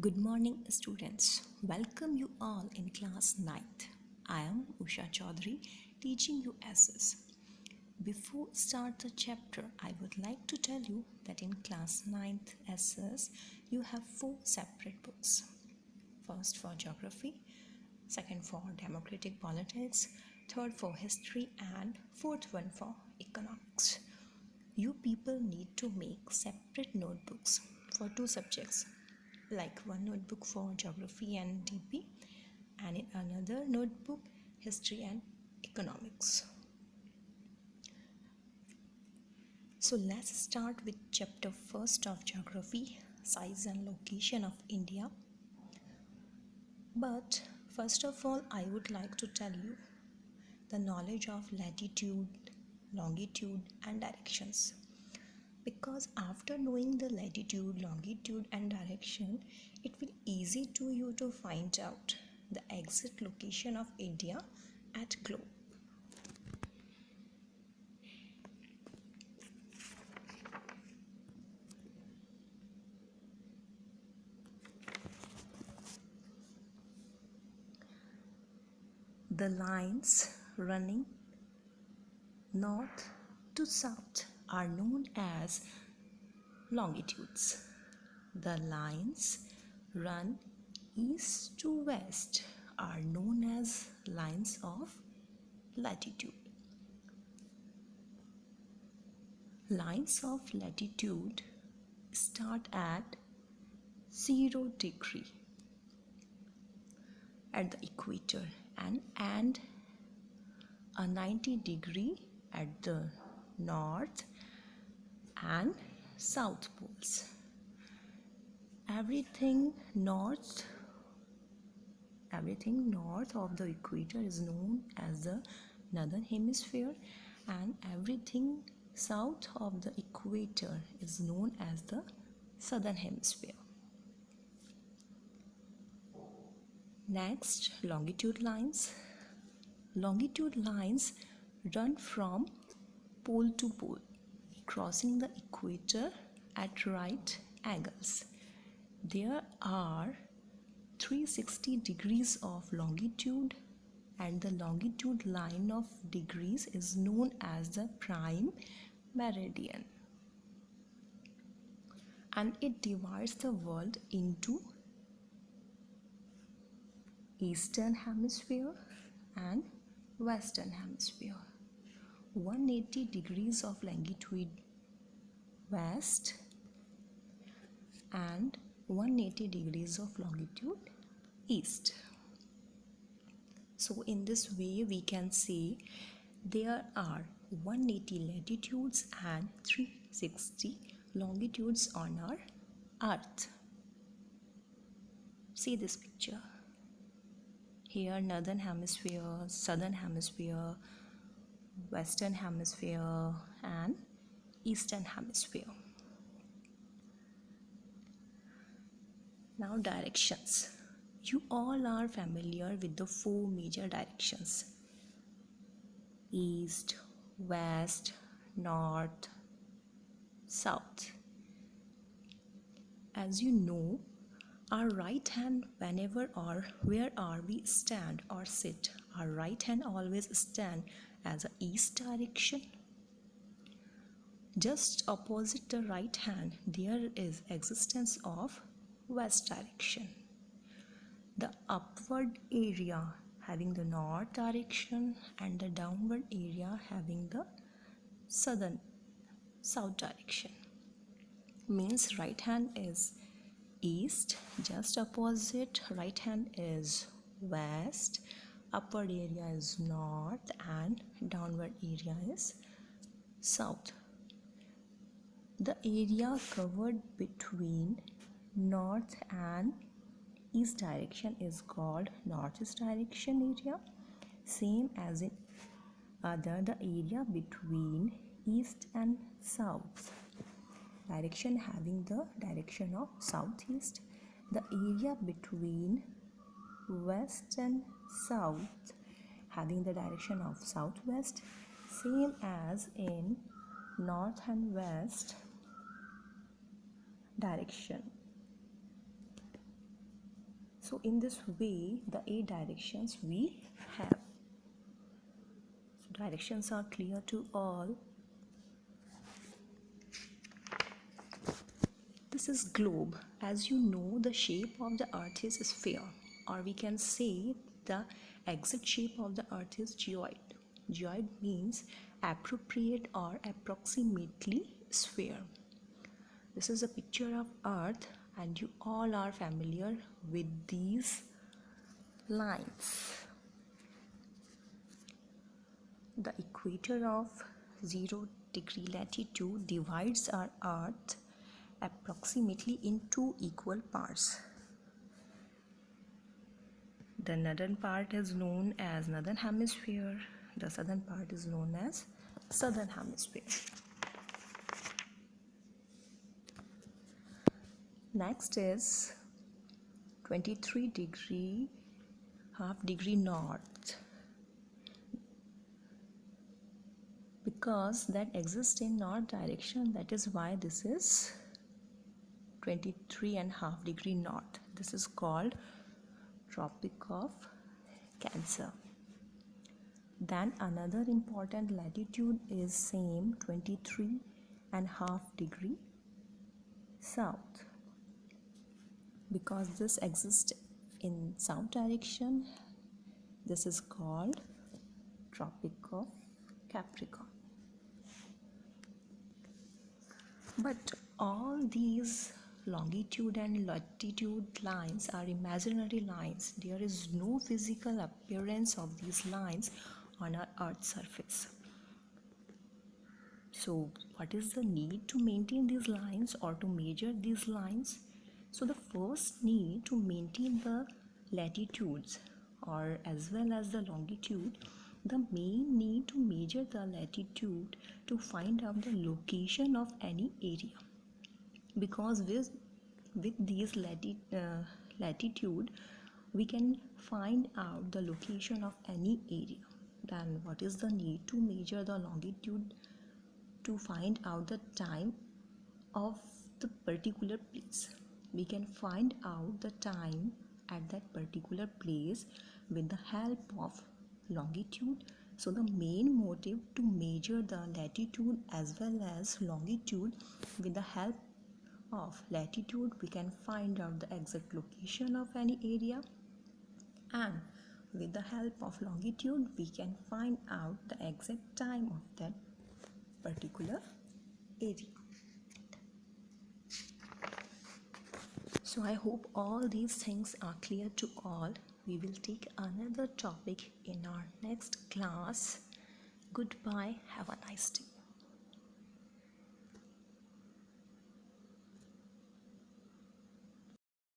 Good morning, students. Welcome you all in class 9th. I am Usha Chaudhary, teaching you SS. Before start the chapter, I would like to tell you that in class 9th SS, you have 4 separate books. First for geography, second for democratic politics, third for history, and fourth one for economics. You people need to make separate notebooks for 2 subjects, like one notebook for geography and DP, and in another notebook history and economics. So let's start with chapter first of geography, size and location of India. But first of all, I would like to tell you the knowledge of latitude, longitude and directions. Because after knowing the latitude, longitude and direction, it will easy to you to find out the exact location of India at globe. The lines running north to south are known as longitudes. The lines run east to west are known as lines of latitude. Lines of latitude start at 0 degree at the equator and end a 90 degree at the north and south poles. Everything north of the equator is known as the northern hemisphere, and everything south of the equator is known as the southern hemisphere. Next, longitude lines. Longitude lines run from pole to pole, crossing the equator at right angles. There are 360 degrees of longitude, and the longitude line of degrees is known as the prime meridian. And it divides the world into Eastern Hemisphere and Western Hemisphere. 180 degrees of longitude west and 180 degrees of longitude east. So in this way we can say there are 180 latitudes and 360 longitudes on our earth. See this picture. Here northern hemisphere, southern hemisphere, western hemisphere and eastern hemisphere. Now directions. You all are familiar with the 4 major directions: east, west, north, south. As you know, our right hand, whenever or wherever we stand or sit, our right hand always stand as a east direction. Just opposite the right hand, there is existence of west direction. The upward area having the north direction and the downward area having the south direction. Means right hand is east, just opposite right hand is west, upward area is north and downward area is south. The area covered between north and east direction is called northeast direction area. Same as in the area between east and south direction having the direction of southeast. The area between west and south having the direction of southwest. Same as in north and west direction. So in this way, the 8 directions we have. So directions are clear to all. This is globe. As you know, the shape of the earth is sphere, or we can say the exact shape of the earth is geoid. Geoid means appropriate or approximately sphere. This is a picture of earth, and you all are familiar with these lines. The equator of 0° latitude divides our earth approximately in 2 equal parts. The northern part is known as northern hemisphere. The southern part is known as southern hemisphere. Next is 23° half degree north, because that exists in north direction, that is why this is 23.5° north. This is called Tropic of Cancer. Then another important latitude is same 23.5° south, because this exists in south direction. This is called Tropic of Capricorn. But all these longitude and latitude lines are imaginary lines. There is no physical appearance of these lines on our Earth's surface. So what is the need to maintain these lines or to measure these lines? So the first need to maintain the latitudes or as well as the longitude, the main need to measure the latitude to find out the location of any area, because with these latitude we can find out the location of any area. Then what is the need to measure the longitude? To find out the time of the particular place. We can find out the time at that particular place with the help of longitude. So the main motive to measure the latitude as well as longitude, with the help of latitude we can find out the exact location of any area, and with the help of longitude we can find out the exact time of that particular area. So I hope all these things are clear to all. We will take another topic in our next class. Goodbye. Have a nice day.